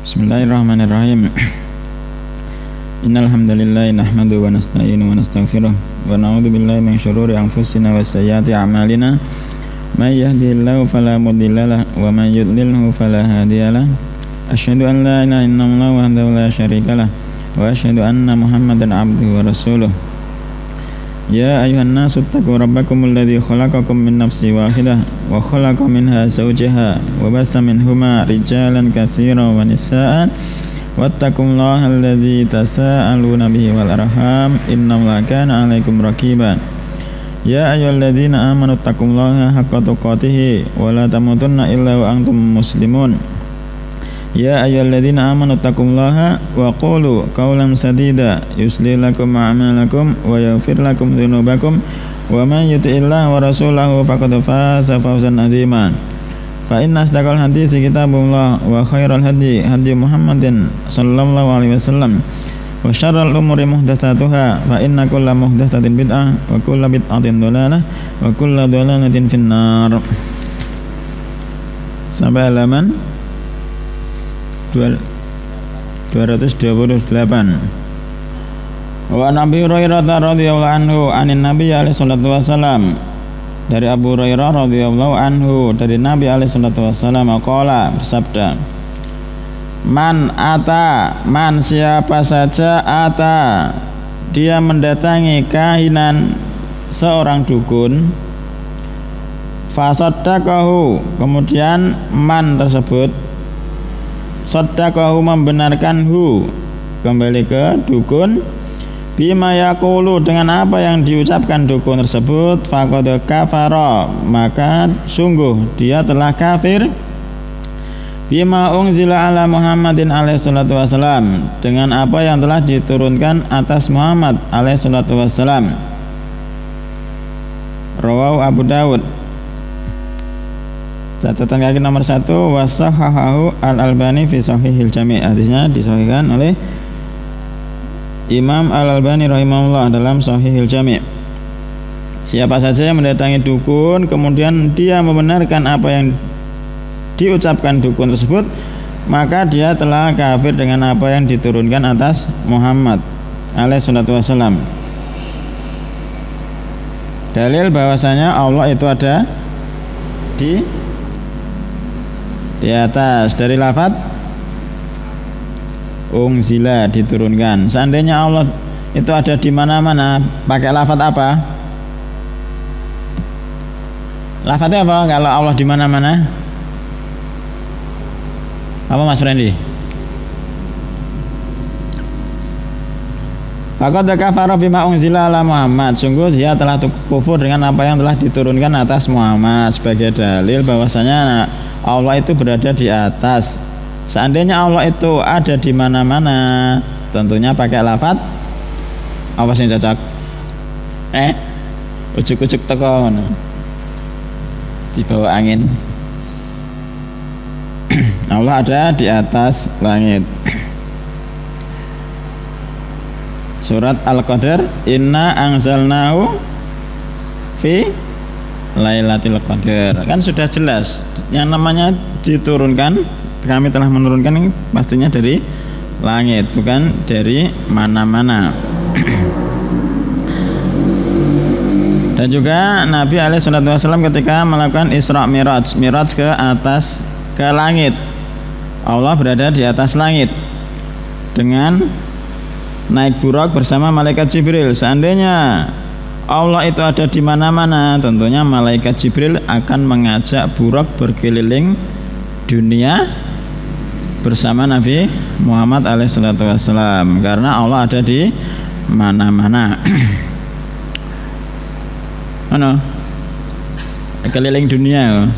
Bismillahirrahmanirrahim. Innal hamdalillah nahmaduhu wa nasta'inuhu wa nastaghfiruh wa na'udzu billahi min syururi anfusina wa sayyiati a'malina. May yahdihillahu fala mudilla lahu wa may yudlilhu fala hadiya lahu. Asyhadu an la ilaha illallah wahdahu la syarika lahu wa asyhadu anna Muhammadan 'abduhu wa rasuluh. Ya ayyuhan nasu ittaqu rabbakumul ladzi khalaqakum min nafsin wahidah wa khalaqa minha zawjaha wa bassa minhuma rijalan katsiran wa nisaa'an wattaqullaha alladzi tasaaluna bihi wal arham innallaha kana 'alaikum raqiba. Ya ayyuhalladzina amanu ittaqullaha haqqa tuqatih wa la tamutunna illa wa antum muslimun. Ya ayyuhalladzina amanu ittaqullaha wa qulu qawlan sadida yuslih lakum a'malakum wa yaghfir lakum dzunubakum wa man yuti'illaha wa rasulahu faqad faza fawzan 'azima. Fa inna asdaqal hadithi kitabullah wa khairal hadi hadi Muhammadin sallallahu alaihi wasallam wa syarral umuri muhdatsatuha fa inna kulla muhdatsatin bid'ah wa kulla bid'atin dhalalah wa kulla dhalalatin finnar. Sampai halaman 228. Wa Nabi Hurairah radhiyallahu anhu anin Nabi alaihi salatu wasalam, dari Abu Hurairah radhiyallahu anhu dari Nabi alaihi salatu wasalam qala, bersabda, man siapa saja ata dia mendatangi kahinan, seorang dukun, fasaddaqahu, kemudian man tersebut saddaqahu membenarkan hu, kembali ke dukun, bima yaqulu dengan apa yang diucapkan dukun tersebut, faqad kafara maka sungguh dia telah kafir, bima unzila ala Muhammadin alaihi salatu wasalam dengan apa yang telah diturunkan atas Muhammad alaihi salatu wasalam. Rawahu Abu Dawud. Catatan kaki nomor 1, wasahahahu al-Albani fi Shahihil Jami'. Hadisnya disahihkan oleh Imam Al-Albani rahimahullah dalam Shahihil Jami'. Siapa saja yang mendatangi dukun kemudian dia membenarkan apa yang diucapkan dukun tersebut, maka dia telah kafir dengan apa yang diturunkan atas Muhammad alaihi salatu wasallam. Dalil bahwasanya Allah itu ada di atas, dari lafaz unzila diturunkan. Seandainya Allah itu ada di mana-mana, pakai lafaz apa? Lafaznya apa kalau Allah di mana-mana? Apa Mas Randy? Faqad kafara bima unzila ala Muhammad, sungguh dia telah kufur dengan apa yang telah diturunkan atas Muhammad, sebagai dalil bahwasanya Allah itu berada di atas. Seandainya Allah itu ada di mana-mana, tentunya pakai lafaz apa sih cocok? Ujuk-ujuk teko ngono. Di bawah angin. Allah ada di atas langit. Surat Al-Qadar, inna anzalnahu fi Lailatul Qadar. Kan sudah jelas yang namanya diturunkan, kami telah menurunkan ini pastinya dari langit, bukan dari mana-mana. Dan juga Nabi alaihi salatu wasallam ketika melakukan Isra Mi'raj ke atas, ke langit, Allah berada di atas langit dengan naik buraq bersama malaikat Jibril. Seandainya Allah itu ada di mana-mana, tentunya malaikat Jibril akan mengajak buraq berkeliling dunia bersama Nabi Muhammad alaihi salatu wasallam, karena Allah ada di mana-mana. Ano? Keliling dunia.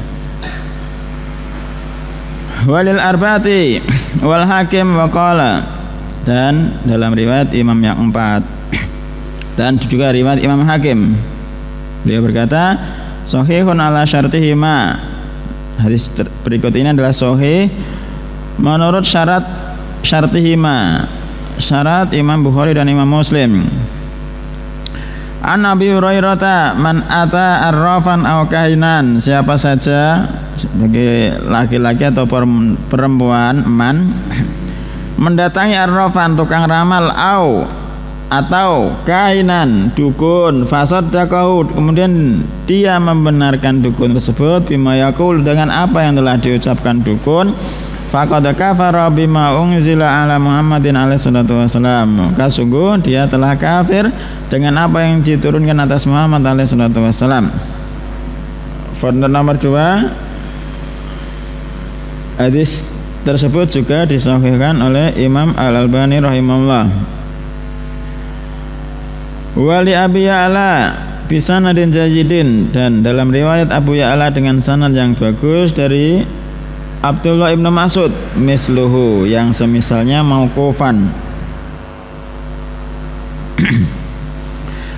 Walil arba'ati wal hakim wa qala, dan dalam riwayat imam yang 4 dan juga riwayat Imam Hakim, beliau berkata sahihun ala syartihima. Hadis berikut ini adalah sahih menurut syarat syartihima, syarat Imam Bukhari dan Imam Muslim. An Abi Hurairah man ata arrafan aw kahinan, siapa saja sebagai laki-laki atau perempuan mendatangi arrafan tukang ramal atau kahinan dukun, fasaddaqahu, kemudian dia membenarkan dukun tersebut bima yaqul, dengan apa yang telah diucapkan dukun, faqad kafara bima unzila ala Muhammadin alaihi salatu wasalam, maka sungguh dia telah kafir dengan apa yang diturunkan atas Muhammad alaihi salatu wasalam. Footnote nomor 2, hadis tersebut juga disahihkan oleh Imam Al-Albani rahimahullah. Wali Abi Ya'la bisanadin jayyidin, dan dalam riwayat Abu Ya'la dengan sanad yang bagus dari Abdullah ibnu Mas'ud misluhu, yang semisalnya mauqufan.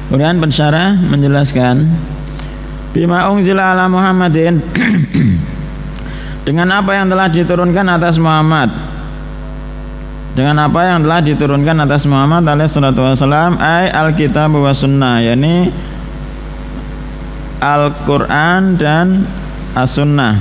Kemudian pensyarah menjelaskan bima unzila ala Muhammadin dengan apa yang telah diturunkan atas Muhammad, dengan apa yang telah diturunkan atas Muhammad alaihi salatu wasalam, ay alkitab wa sunnah, yakni Al-Quran dan As-Sunnah.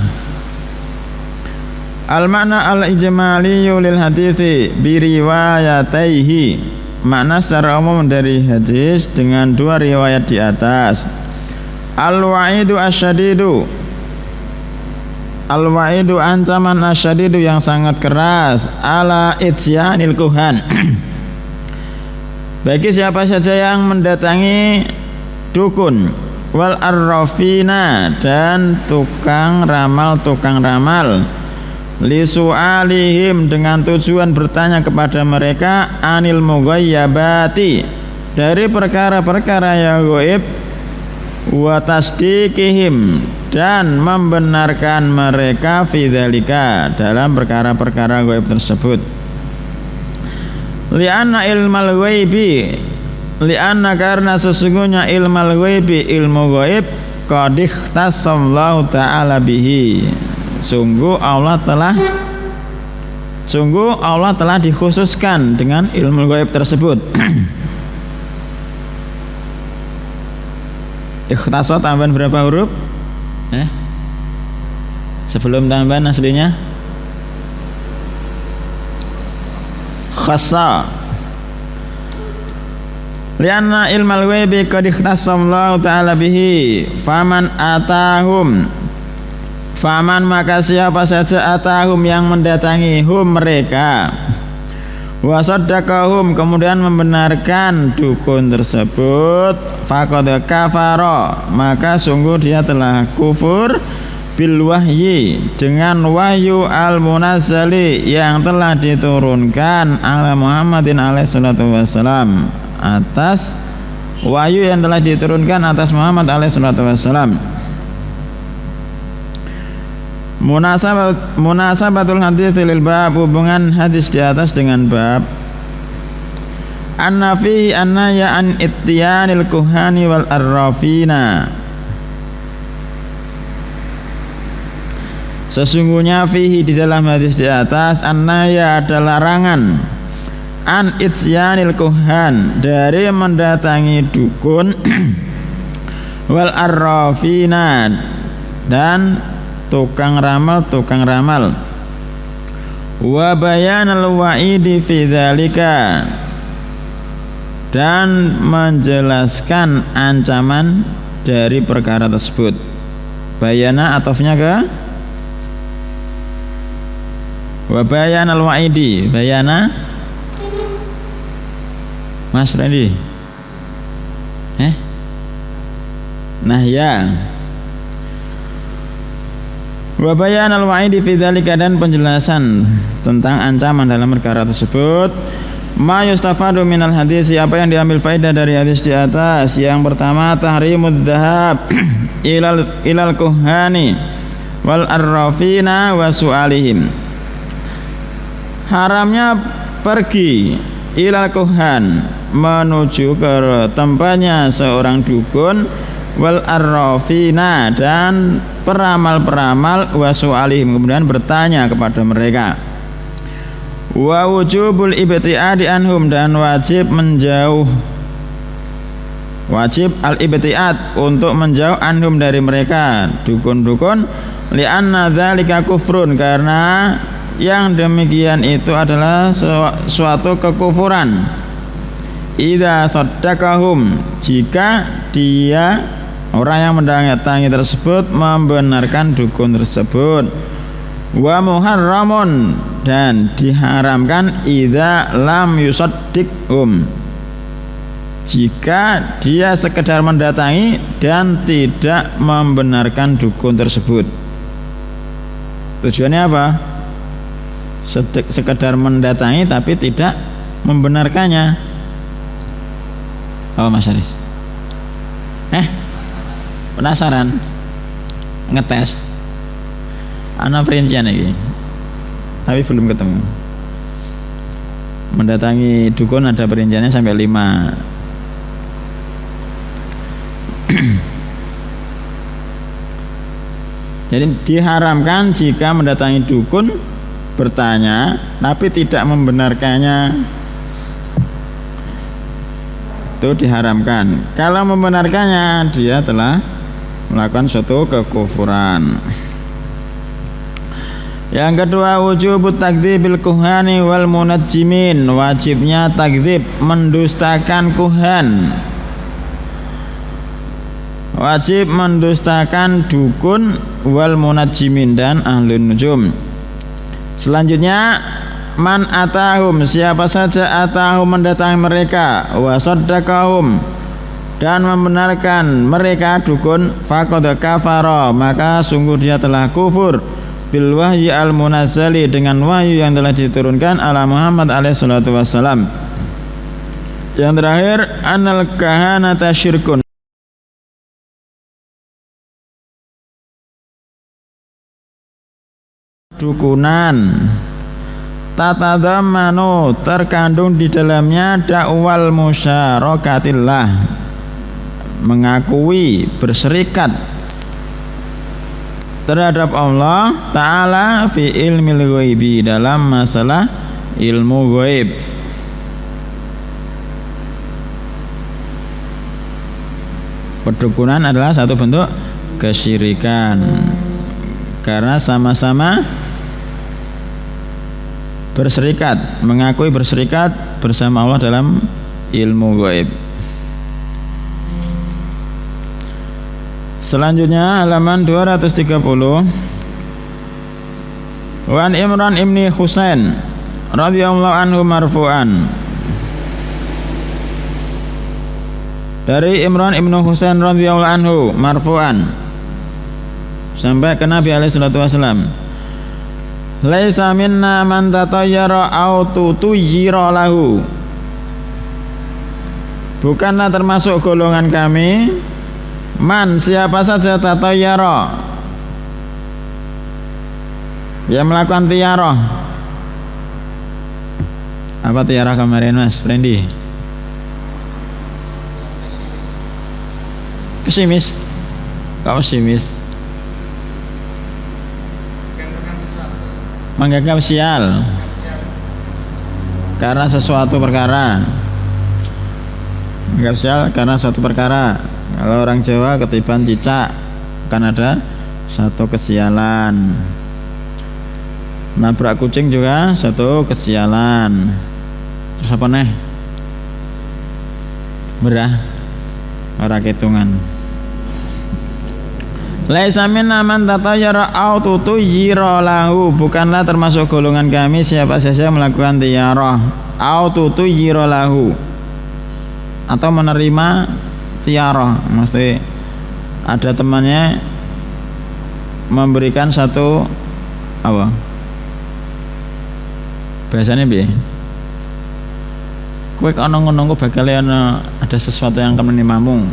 Al-makna al-ijmaliyu lil hadithi biriwayataihi, makna secara umum dari hadis dengan dua riwayat di atas. Al-wa'idu asyadidu, al-wa'idu ancaman asyadidu yang sangat keras, ala itsyanil kuhan, bagi siapa saja yang mendatangi dukun, wal arrafina, dan tukang ramal li su'alihim, dengan tujuan bertanya kepada mereka, anil mughayyabati, dari perkara-perkara yang gaib, wa tasdiqihim, dan membenarkan mereka fi dzalika, dalam perkara-perkara gaib tersebut. Li'anna ilmal ghaibi, li'anna, karena sesungguhnya ilmal ghaibi, ilmu gaib, qad ikhtassallahu ta'ala bihi, sungguh Allah telah dikhususkan dengan ilmu gaib tersebut. Ikhtasa tambahan berapa huruf? Sebelum tambahan aslinya khassa. Lianna ilmal ghaibi qad ikhtassallahu ta'ala bihi, faman maka siapa saja atahum yang mendatangi hum mereka, wa saddaqahum, kemudian membenarkan dukun tersebut, faqad kafara, maka sungguh dia telah kufur bil wahyi, dengan wahyu al munazzali yang telah diturunkan ala Muhammadin alaihi salatu wasalam, atas wahyu yang telah diturunkan atas Muhammad alaihi salatu wasalam. Munasabatul hadits lil bab, hubungan hadis di atas dengan bab. Anna fihi anna ya an ittiyanil kuhani wal arrafina, sesungguhnya fihi, di dalam hadis di atas, anna ya adalah larangan, an ityanil kuhan, dari mendatangi dukun, wal arrafina, dan tukang ramal, wa bayanal wa'idi fi dzalika, dan menjelaskan ancaman dari perkara tersebut. Bayana atofnya ke wa bayanal wa'idi, bayana Mas Randy nah ya, wa bayanal wa'idi fi dzalika, dan penjelasan tentang ancaman dalam perkara tersebut. Ma yustafadu minal hadis, apa yang diambil faedah dari hadis di atas. Yang pertama, tahrimud dzahab ilal kuhani wal arrafina wa su'alihim, haramnya pergi ilal kuhan, menuju ke tempatnya seorang dukun, wal arrafina, dan peramal-peramal, wa su'alihim, kemudian bertanya kepada mereka, wa wujubul ibtiadi anhum, dan wajib menjauh Wajib al-ibtiad untuk menjauh anhum dari mereka dukun-dukun, li'anna dzalika kufrun, karena yang demikian itu adalah suatu kekufuran. Idza saddaqahum, jika dia orang yang mendatangi tersebut membenarkan dukun tersebut. Wa muharramun, dan diharamkan idza lam yusaddiqhum, jika dia sekedar mendatangi dan tidak membenarkan dukun tersebut. Tujuannya apa? Sekedar mendatangi tapi tidak membenarkannya. Oh Mas Aris, penasaran, ngetes ana perincian ini, tapi belum ketemu. Mendatangi dukun ada perinciannya sampai 5. Jadi diharamkan jika mendatangi dukun, bertanya tapi tidak membenarkannya, itu diharamkan. Kalau membenarkannya, dia telah melakukan suatu kekufuran. Yang kedua, wujubut takdzibil kuhani wal munajjimin, wajibnya takdzib, mendustakan kuhan, wajib mendustakan dukun, wal munajjimin, dan ahlun nujum. Selanjutnya, man atahum, siapa saja atahum mendatangi mereka, wa saddaqahum, dan membenarkan mereka dukun, faqad kafara, maka sungguh dia telah kufur bil wahyi al munazzali, dengan wahyu yang telah diturunkan ala Muhammad alaihi salatu wassalam. Yang terakhir, anal kahanata syirkun, dukunan, tatadzammanu, terkandung di dalamnya dakwal musyarakatillah, mengakui berserikat terhadap Allah Ta'ala fi ilmil ghaibi, dalam masalah ilmu ghaib. Perdukunan adalah satu bentuk kesyirikan karena sama-sama berserikat, mengakui berserikat bersama Allah dalam ilmu ghaib. Selanjutnya halaman 230. Wan Imran ibni Husain radhiyallahu anhu marfu'an, dari Imran ibnu Husain radhiyallahu anhu marfu'an sampai ke Nabi alaihi salatu wasallam, laisa minna man tatayyara aw tutuyyira lahu, bukanlah termasuk golongan kami man, siapa saja tatayyara, yang melakukan tiarah. Apa tiarah kemarin Mas Frendi? Pesimis? Kok pesimis? Menganggap sial karena sesuatu perkara. Menganggap sial karena suatu perkara. Kalau orang Jawa ketiban cicak, kan ada satu kesialan. Nabrak kucing juga satu kesialan. Terus apa nih? Berah ora ketungan. Laisa minna man tatayyara aw tutuyyira lahu, bukanlah termasuk golongan kami siapa saja melakukan tiarah aw tutuyyira lahu, atau menerima tiarah, mesti ada temannya memberikan satu apa? Biasanya piye? Kowe ana ngono bakal ada sesuatu yang akan menimpamu.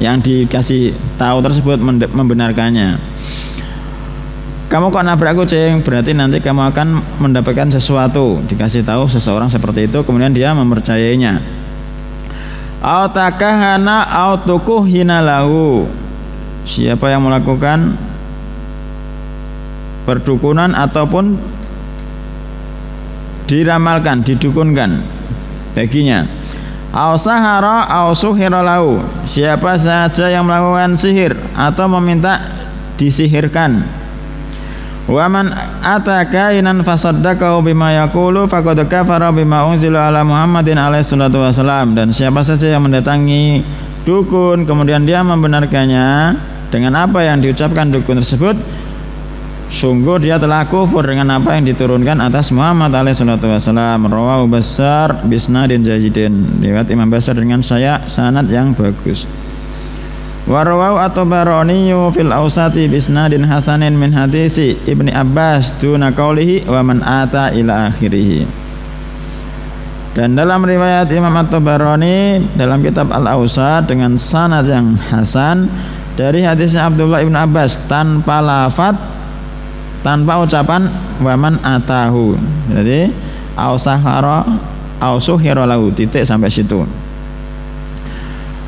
Yang dikasih tahu tersebut membenarkannya. Kamu kok nabrak kucing, berarti nanti kamu akan mendapatkan sesuatu. Dikasih tahu seseorang seperti itu, kemudian dia mempercayainya. Au takahana au tukuhina lahu, siapa yang melakukan perdukunan ataupun diramalkan, didukunkan baginya. Au sahara au suhira lahu, siapa saja yang melakukan sihir atau meminta disihirkan. Wa man ataka inan fasaddaqahu bima yaqulu faqad kafara bima unzila ala Muhammadin alaihi salatu wasalam. Dan siapa saja yang mendatangi dukun kemudian dia membenarkannya dengan apa yang diucapkan dukun tersebut, sungguh dia telah kufur dengan apa yang diturunkan atas Muhammad alaihi salatu wasalam. Rawahu Bazzar bisnadin jayyidin, riwayat Imam Bazzar dengan sanad yang bagus. Wa rawahu at-Tabarani fil Awsati bisnadin hasanin min hadisi Ibni Abbas duna qaulihi wa man ata ila akhirih. Dan dalam riwayat Imam At-Tabarani dalam kitab Al-Awsat dengan sanad yang hasan dari hadisnya Abdullah ibn Abbas tanpa lafaz, tanpa ucapan waman atahu. Jadi au sahara au suhira lahu, titik sampai situ.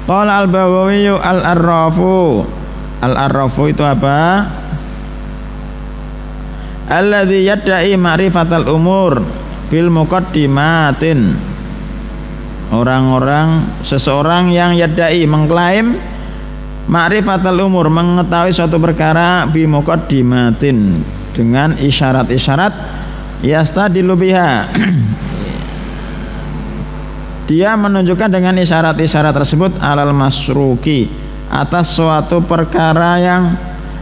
Qala al-Baghawi al-arrafu. Al-arrafu itu apa? Alladzi yadda'i ma'rifatal umur bil muqaddimatin. Seseorang yang yadda'i mengklaim ma'rifatal umur, mengetahui suatu perkara bi muqaddimatin, dengan isyarat-isyarat yastadilu biha. Dia menunjukkan dengan isyarat-isyarat tersebut alal masruki, atas suatu perkara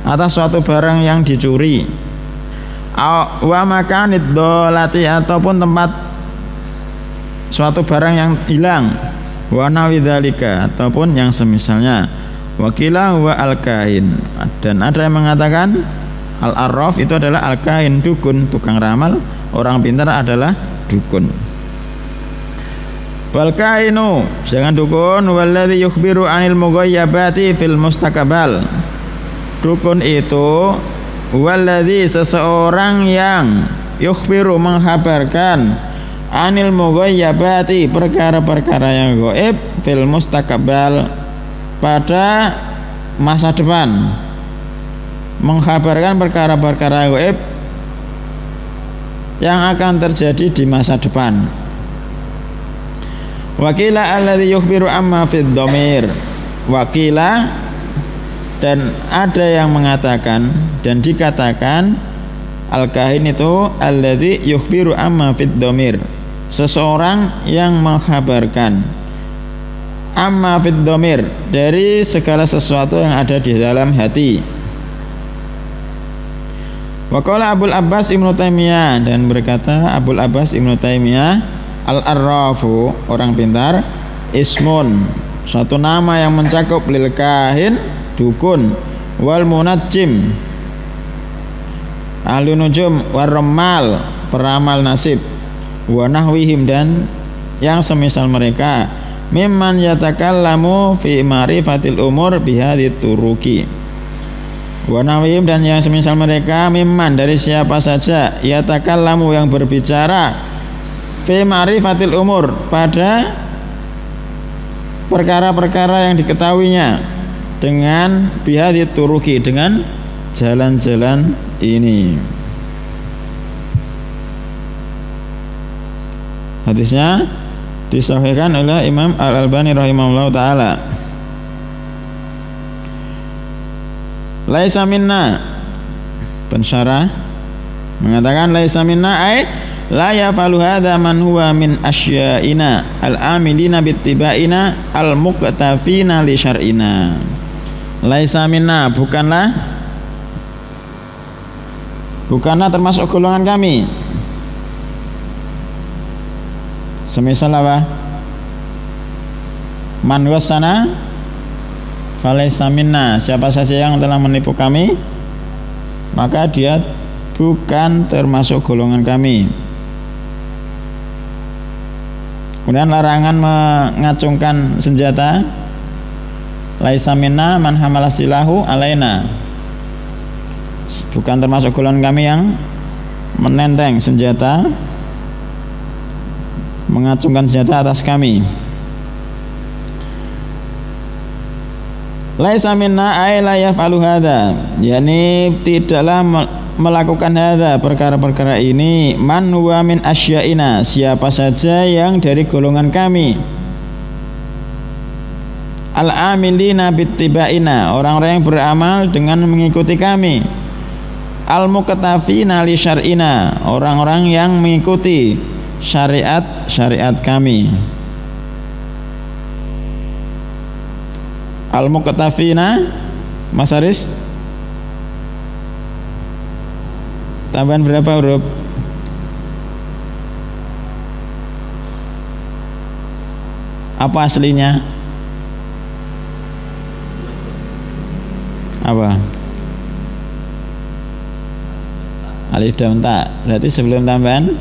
atas suatu barang yang dicuri. Wa makanid dolati, ataupun tempat suatu barang yang hilang. Wa nawidzalika, ataupun yang semisalnya. Wakila wa al-kahin. Dan ada yang mengatakan al-arraf itu adalah al-kahin, dukun, tukang ramal. Orang pintar adalah dukun. Wal kainu, jangan dukun, walladzi yukhbiru anil mughayyabati fil mustaqbal. Dukun itu walladzi, seseorang yang yukhbiru, menghabarkan, anil mughayyabati, perkara-perkara yang gaib, fil mustaqbal, pada masa depan. Menghabarkan perkara-perkara gaib yang akan terjadi di masa depan. Wakila alladzi yukhbiru amma fid dhamir. Wakila, dan ada yang mengatakan dan dikatakan al-kahin itu alladzi yukhbiru amma fid dhamir, seseorang yang menghabarkan amma fid dhamir, dari segala sesuatu yang ada di dalam hati. Waqala Abul Abbas Ibnu Taimiyah, dan berkata Abul Abbas Ibnu Taimiyah, al-arrafu, orang pintar, ismun, suatu nama yang mencakup lil kahin, dukun, wal munajjim, ahli nujum, warramal, peramal nasib, wa nahwihim, dan yang semisal mereka, mimman yatakallamu fi ma'rifatil umur bihadit turuki. Wa nahwihim, dan yang semisal mereka, mimman, dari siapa saja, yatakallamu, yang berbicara, fi ma'rifatil umur, pada perkara-perkara yang diketahuinya, dengan bihadit turuki, dengan jalan-jalan ini. Hadisnya disahihkan oleh Imam Al-Albani rahimahullah ta'ala. Laisa minna, pensyarah mengatakan laisa minna ay la yafalu hadza man huwa min asya'ina al-amilina bittiba'ina al-muqtafina li syar'ina. Laisa minna, bukanlah termasuk golongan kami. Semisal apa? Man wasana falaisa minna, siapa saja yang telah menipu kami, maka dia bukan termasuk golongan kami. Kemudian larangan mengacungkan senjata, laisa minna man hamala silahu alaina, bukan termasuk golongan kami yang menenteng senjata, mengacungkan senjata atas kami. Laisa minna ay la yaf'alu hadza, yakni tidaklah melakukan hadza, perkara-perkara ini, man huwa min asya'ina, siapa saja yang dari golongan kami, al-amilina bittibaina, orang-orang yang beramal dengan mengikuti kami. Al-muqtafina li syar'ina, orang-orang yang mengikuti syariat kami. Al-muqtafina, Mas Aris, tambahan berapa huruf? Apa aslinya? Apa? Alif dan ta. Berarti sebelum tambahan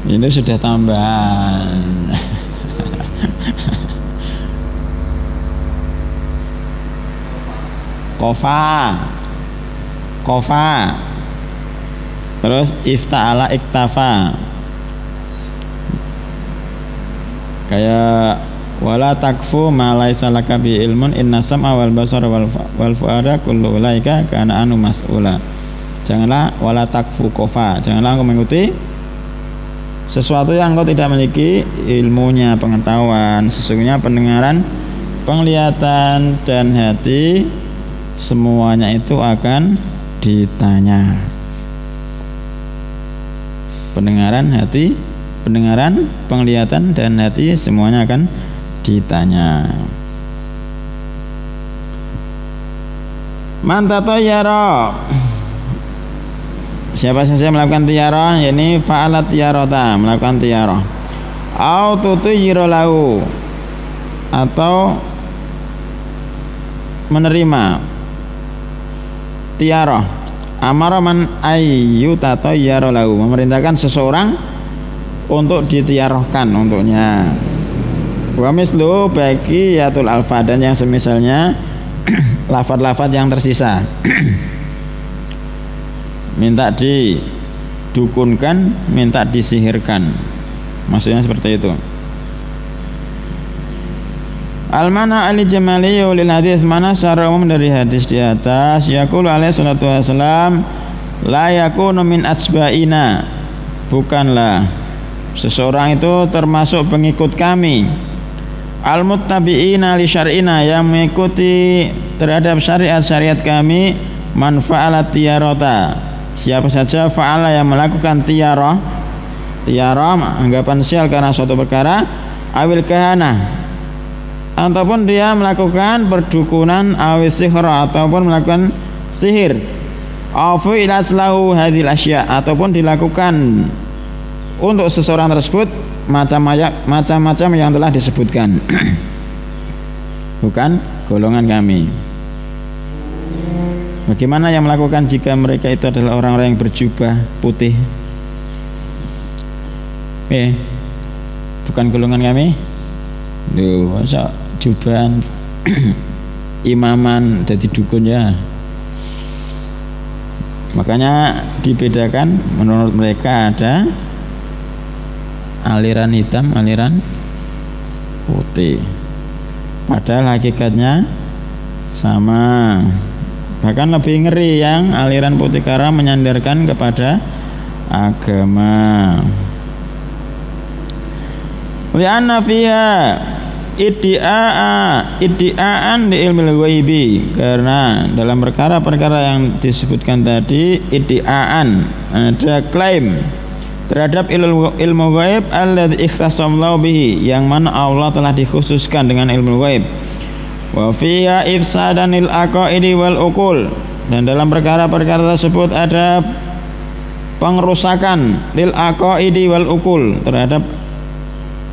ini sudah tambahan. Kofa. Terus ifta'ala iktafa. Kayak wala takfu ma laisa laka bi ilmun inna sam'a wal basara wal fuada kullu ulaika kana anu mas'ula. Janganlah wala takfu kofa, janganlah engkau mengikuti sesuatu yang engkau tidak memiliki ilmunya, pengetahuan. Sesungguhnya pendengaran, penglihatan dan hati semuanya itu akan ditanya. Pendengaran, penglihatan dan hati semuanya akan ditanya. Man tatayyara, siapa saja melakukan tiarah, yakni fa'alat tiarata, melakukan tiarah. Au tutuyyiru lahu, atau menerima tiarah. Amara man ayyu tatayyara lahu, memerintahkan seseorang untuk ditiarahkan untuknya. Wa mislu baqiyatul alfa, dan yang semisalnya lafaz-lafaz yang tersisa. Minta didukunkan, minta disihirkan, maksudnya seperti itu. Al-mana al-jamaliyu lil hadis, mana secara umum dari hadis di atas. Yaqulu alaihi salatu wassalam, la yakunu min atsba'ina, bukanlah seseorang itu termasuk pengikut kami. Al-muttabi'ina li syar'ina, yang mengikuti terhadap syariat kami. Man fa'ala tiyarata, siapa saja fa'ala yang melakukan tiarah anggapan sial karena suatu perkara, awil kahana, ataupun dia melakukan perdukunan, awil sihra, ataupun melakukan sihir, afu ilaslahu hadhil asya, ataupun dilakukan untuk seseorang tersebut macam-macam yang telah disebutkan. Bukan golongan kami. Bagaimana yang melakukan jika mereka itu adalah orang-orang yang berjubah putih? Bukan golongan kami. Duh, masa jubahan imaman jadi dukun ya. Makanya dibedakan, menurut mereka ada aliran hitam, aliran putih, padahal hakikatnya sama. Bahkan lebih ngeri yang aliran putih karena menyandarkan kepada agama. Li'anna fiha iddi'aan di ilmu ghaibi, karena dalam perkara-perkara yang disebutkan tadi iddi'aan, ada klaim terhadap ilmu ghaib alladzi ikhtasallahu bihi, yang mana Allah telah dikhususkan dengan ilmu ghaib. Wa fiha ifsadanil aqaidi wal uqul, dan dalam perkara-perkara tersebut ada pengrusakan lil aqaidi wal uqul, terhadap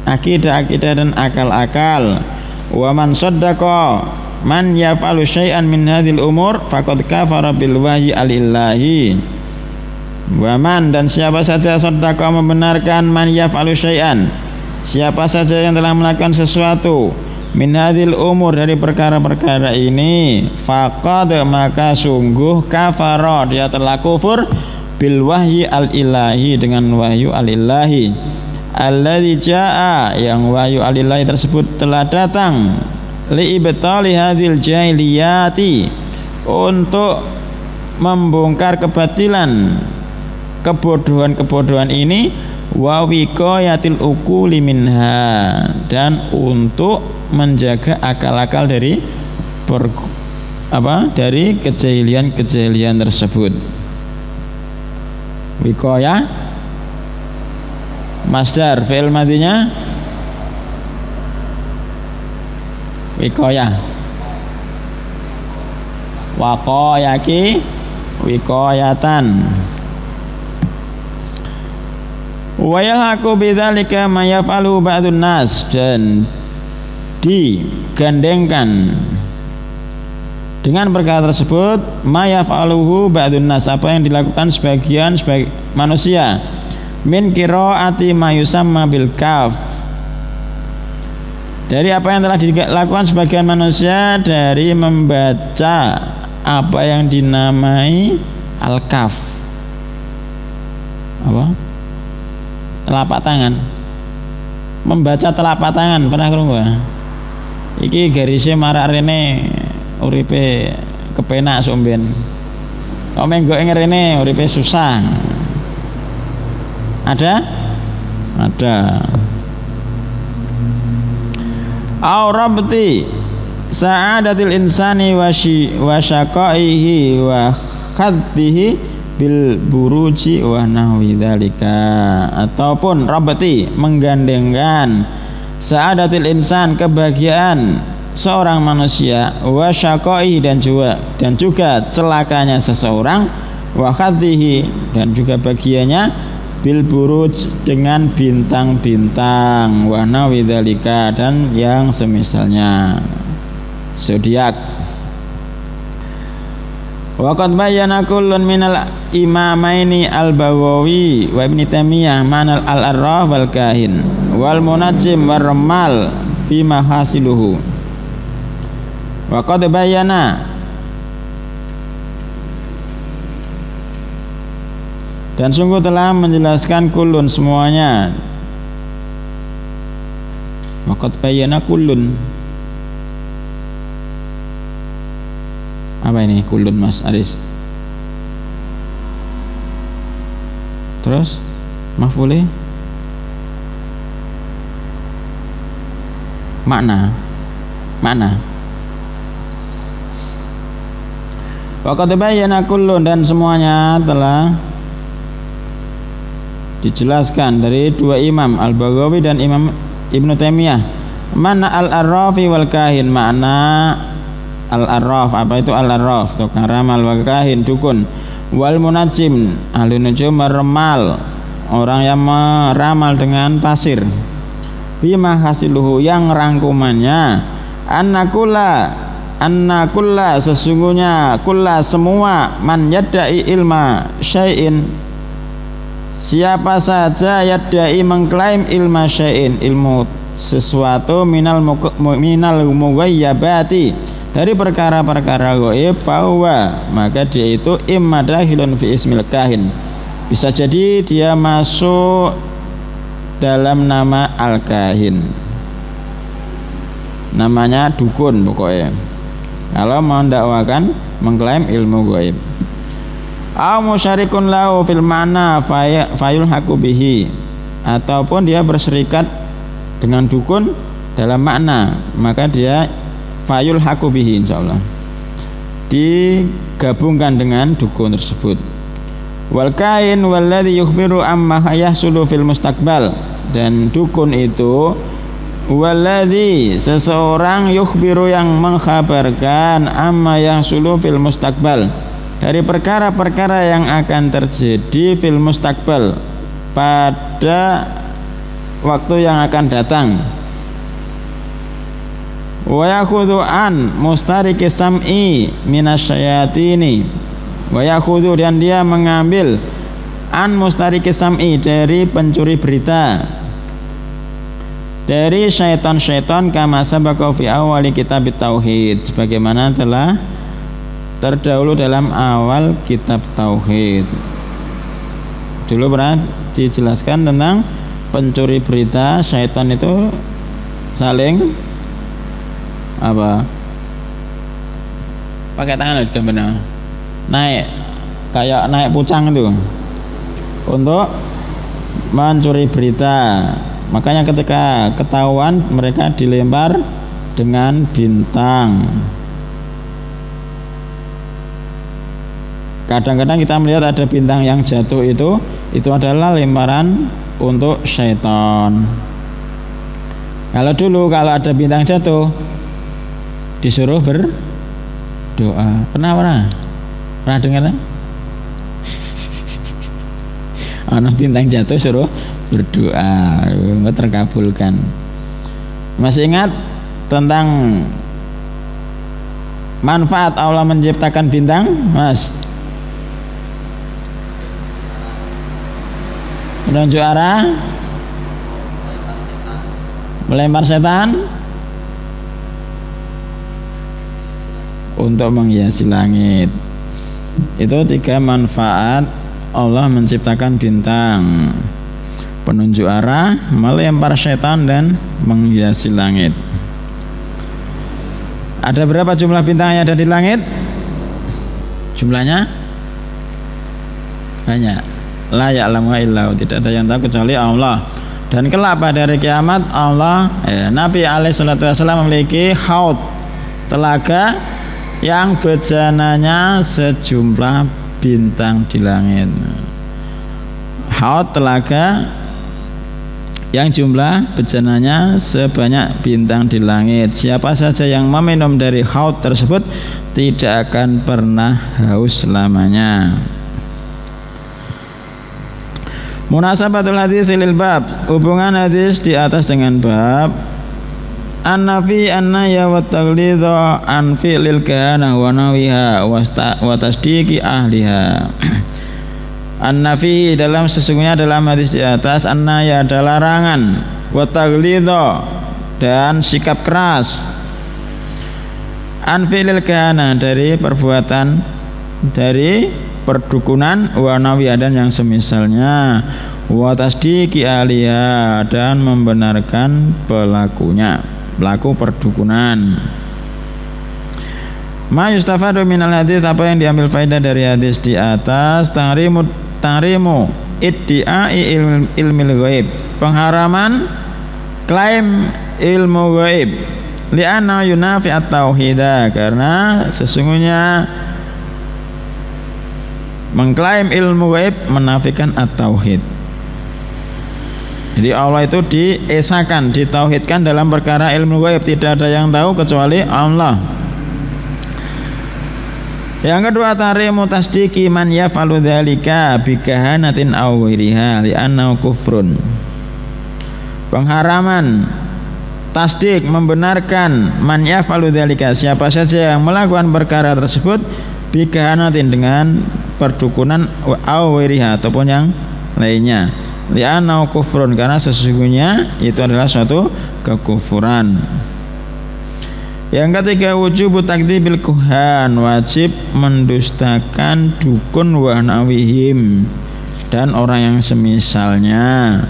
akidah-akidah dan akal-akal. Wa man saddaqa man yaf'alu syai'an min hadhil umur faqad kafara bil wahyi alillahi. Waman, dan siapa saja saddaqa, membenarkan, man yaf'alu syai'an, siapa saja yang telah melakukan sesuatu, min hadhil umur, dari perkara-perkara ini, faqad, maka sungguh, kafara, dia telah kufur, bil wahyi al-ilahi, dengan wahyu al-ilahi, alladzi jaa, yang wahyu al-ilahi tersebut telah datang, li ibtali hadhil jahiliyati, untuk membongkar kebatilan, kebodohan-kebodohan ini, wa wiqayatil uquli minha, dan untuk menjaga akal-akal dari dari kejahilian tersebut. Wiqayah masdar, fi'il madinya wiqayah, waqayaki wiqayatan. Wa yalhaqu bidzalika ma yaf'alu ba'dun nas, dan digandengkan dengan perkara tersebut ma yaf'aluhu ba'dun nas, apa yang dilakukan sebagian manusia, min qiraati ma yusamma bil kaf, dari apa yang telah dilakukan sebagian manusia dari membaca apa yang dinamai al-kaf, telapak tangan, membaca telapak tangan. Pernah krungu? Iki garisnya marak rene uripe kepenak somben, kok menggo ing rene uripe susah. Ada aurabti sa'adatil insani wa syaqaihi wa khaddihi bil buruji wa nahwi dzalika, ataupun rabati menggandengkan sa'adatil insan, kebahagiaan seorang manusia, wa syaqaihi dan juga celakanya seseorang, wa khaddihi dan juga bagiannya, bil buruj dengan bintang-bintang, wa nahwi dzalika dan yang semisalnya, zodiak. Wa qad bayyana kullun minal imamaini al-Baghawi wa Ibnu Taimiyah manal al-arraf wal kahin wal munajjim war ramal bi mahasiluhu. Wa qad bayyana, dan sungguh telah menjelaskan kulun semuanya. Wa qad bayyana kullun, apa ini kulun Mas Aris? Terus maf'ulih makna wa qad bayyana kullun, dan semuanya telah dijelaskan dari dua imam Al-Baghawi dan Imam Ibnu Taimiyah, mana al-arrafi wal kahin, makna al-arraf, apa itu al-arraf, tukang ramal, wal kahin dukun, wal munajjim ahli nujum, meramal orang yang meramal dengan pasir, bima hasiluhu yang rangkumannya, anna kulla sesungguhnya kulla semua, man yadda'i ilma syai'in siapa saja, yadda'i mengklaim ilma syai'in ilmu sesuatu, minal mughayyabati dari perkara-perkara gaib, bahwa maka dia itu imma dahilun fi ismil kahin, bisa jadi dia masuk dalam nama al-kahin, namanya dukun pokoknya kalau mendakwakan mengklaim ilmu gaib. Au musyarikun lahu fil ma'na fayulhaqu bihi, ataupun dia berserikat dengan dukun dalam makna, maka dia fayulhaqu bihi, insyaallah digabungkan dengan dukun tersebut. Wal kain walladzi yukhbiru amma yahsulu fil mustaqbal, dan dukun itu walladzi seseorang yukhbiru yang mengkhabarkan amma yahsulu fil mustaqbal dari perkara-perkara yang akan terjadi fil mustaqbal pada waktu yang akan datang. Wa yakhudhu an mustariki sam'i minasyayatini, wa yakhudhu dan dia mengambil an mustariki sam'i dari pencuri berita, dari syaitan-syaitan, kama sabaqa fi awali kitab tauhid, sebagaimana telah terdahulu dalam awal kitab tauhid. Dulu pernah dijelaskan tentang pencuri berita, syaitan itu saling apa? Pakai tangan juga benar. Naik kayak naik pucang itu untuk mencuri berita. Makanya ketika ketahuan mereka dilempar dengan bintang. Kadang-kadang kita melihat ada bintang yang jatuh, itu adalah lemparan untuk syaitan. Kalau dulu kalau ada bintang jatuh disuruh berdoa. Pernah dengar? Ana bintang jatuh suruh berdoa, terkabulkan. Masih ingat tentang manfaat Allah menciptakan bintang, Mas? Menunjuk arah, melempar setan, untuk menghiasi langit. Itu 3 manfaat Allah menciptakan bintang: penunjuk arah, melempar setan, dan menghiasi langit. Ada berapa jumlah bintang yang ada di langit? Jumlahnya banyak. La ya'lamu illa hu, tidak ada yang tahu kecuali Allah. Dan kelak pada hari kiamat Nabi alaihissalam memiliki haud, telaga yang bejananya sejumlah bintang di langit. Haud, telaga yang jumlah bejananya sebanyak bintang di langit. Siapa saja yang meminum dari haud tersebut tidak akan pernah haus selamanya. Munasabatul hadits lil bab, hubungan hadis di atas dengan bab. An-nafi an-naya wa taglidhu an fi'lil kahana wa nawiha wa tasdiqi ahliha. An-nafi dalam sesungguhnya dalam hadis di atas, an-naya adalah larangan, wa taglidhu dan sikap keras, an fi'lil kahana dari perbuatan, dari perdukunan, wa nawiha dan yang semisalnya, wa tasdiqi ahliha dan membenarkan pelakunya, pelaku perdukunan. Ma yustafadu minal hadits, apa yang diambil faedah dari hadis di atas. Tahrimu iddi'ai ilmil ghaib, pengharaman klaim ilmu ghaib. Li'anna yunafi at-tauhida, karena sesungguhnya mengklaim ilmu ghaib menafikan at-tauhid. Jadi Allah itu diesakan, ditauhidkan dalam perkara ilmu ghaib, tidak ada yang tahu kecuali Allah. Yang kedua, tahrimu tasdiqi man yaf'alu dzalika bi kahanatin aw ghairiha li'annahu kufrun. Pengharaman tasdik, membenarkan man yaf'alu dzalika, siapa saja yang melakukan perkara tersebut, bi kahanatin dengan perdukunan aw ghairiha ataupun yang lainnya, li'annahu kufrun, karena sesungguhnya itu adalah suatu kekufuran. Yang ketiga, wujub takdzibil kuhan, wajib mendustakan dukun wa nawihim dan orang yang semisalnya,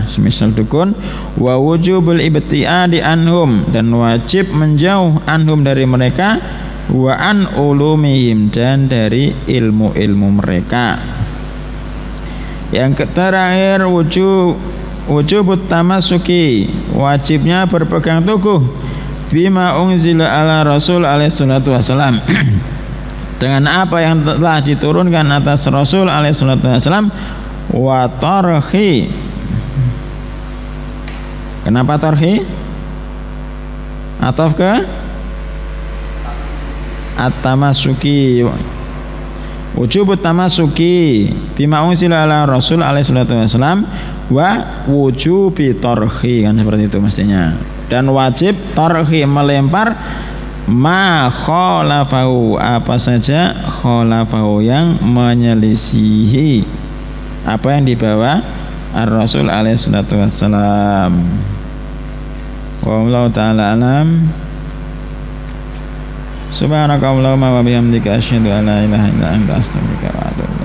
semisal dukun, wa wujubul ibtiadi anhum, dan wajib menjauh anhum dari mereka, wa an ulumihim dan dari ilmu-ilmu mereka. Yang terakhir, wujubut tamassuki, wajibnya berpegang teguh bima unzila ala rasul alaihi salatu wassalam, dengan apa yang telah diturunkan atas Rasul alaihi salatu wassalam, wa tarhi. Kenapa tarhi? Ataf ke at-tamassuki, wujubut tamassuki bima unzila ala rasul alaihi salatu wassalam wa wujubi tarhi, kan seperti itu mestinya. Dan wajib tarhi, melempar ma khalafahu, apa saja khalafahu yang menyelisihi apa yang dibawa ar-rasul alaihi salatu wassalam. Wallahu ta'ala alam. Subhanakallahumma wa bihamdika asyhadu an la ilaha illa anta astaghfiruka wa atubu ilaik.